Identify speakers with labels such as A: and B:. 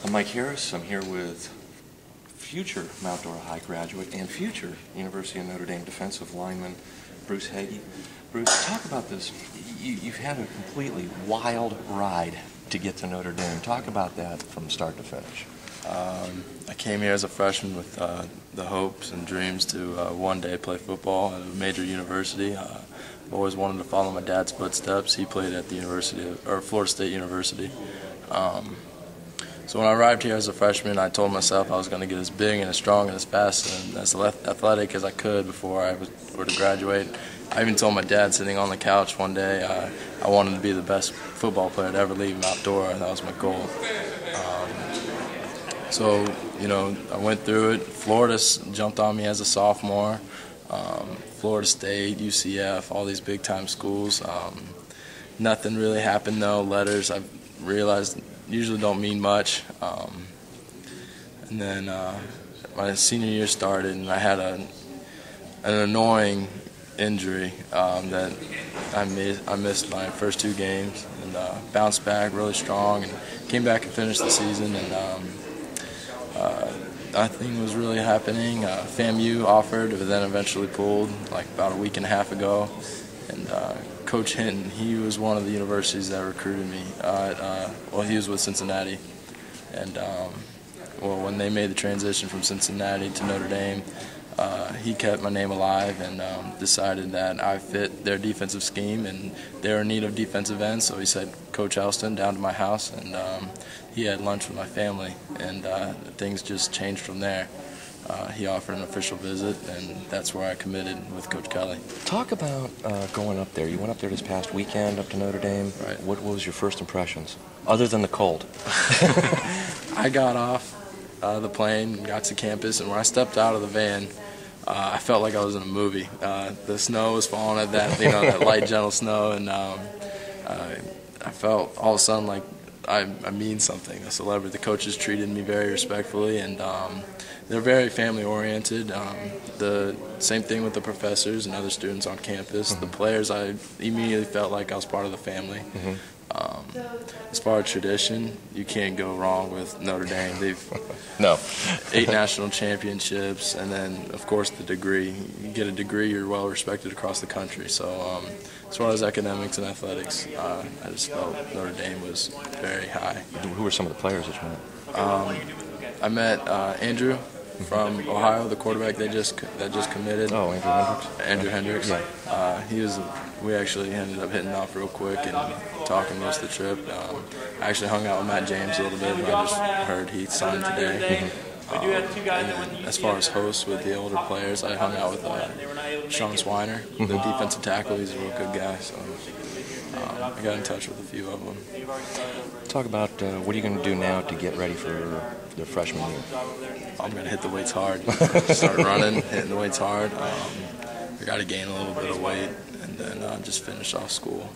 A: I'm Mike Harris. I'm here with future Mount Dora High graduate and future University of Notre Dame defensive lineman Bruce Heggie. Bruce, talk about this. You've had a completely wild ride to get to Notre Dame. Talk about that from start to finish.
B: I came here as a freshman with the hopes and dreams to one day play football at a major university. I've always wanted to follow my dad's footsteps. He played at the Florida State University. So when I arrived here as a freshman, I told myself I was going to get as big and as strong and as fast and as athletic as I could before I were to graduate. I even told my dad sitting on the couch one day I wanted to be the best football player to ever leave Mount Dora. That was my goal. So, I went through it. Florida jumped on me as a sophomore. Florida State, UCF, all these big-time schools. Nothing really happened, though. Letters, I've realized, usually don't mean much. And then my senior year started, and I had an annoying injury that I missed my first 2 games, and bounced back really strong and came back and finished the season. And nothing was really happening. FAMU offered, but then eventually pulled like about a week and a half ago. And Coach Hinton, he was one of the universities that recruited me. He was with Cincinnati. And when they made the transition from Cincinnati to Notre Dame, he kept my name alive and decided that I fit their defensive scheme, and they were in need of defensive ends. So he said, Coach Elston, down to my house, and he had lunch with my family, and things just changed from there. He offered an official visit, and that's where I committed with Coach Kelly.
A: Talk about going up there. You went up there this past weekend, up to Notre Dame.
B: Right.
A: What was your first impressions, other than the cold?
B: I got off the plane, got to campus, and when I stepped out of the van, I felt like I was in a movie. The snow was falling at that, that light, gentle snow, and I felt all of a sudden like I mean something, a celebrity. The coaches treated me very respectfully, and they're very family-oriented. The same thing with the professors and other students on campus. Mm-hmm. The players, I immediately felt like I was part of the family. Mm-hmm. As far as tradition, you can't go wrong with Notre Dame. They've 8 national championships, and then, of course, the degree. You get a degree, you're well respected across the country. So as far as academics and athletics, I just felt Notre Dame was very high.
A: Who were some of the players that you met?
B: I met Andrew from Ohio, the quarterback that just committed.
A: Oh, Andrew Hendricks.
B: Andrew Hendricks.
A: Yeah.
B: We actually ended up hitting off real quick and talking most of the trip. I actually hung out with Matt James a little bit, but I just heard he signed today. And as far as hosts with the older players, I hung out with Sean Swiner, the defensive tackle. He's a real good guy, so I got in touch with a few of them.
A: Talk about what are you going to do now to get ready for the freshman year?
B: I'm going to hit the weights hard. Start running, hitting the weights hard. I got to gain a little bit of weight, and then just finish off school.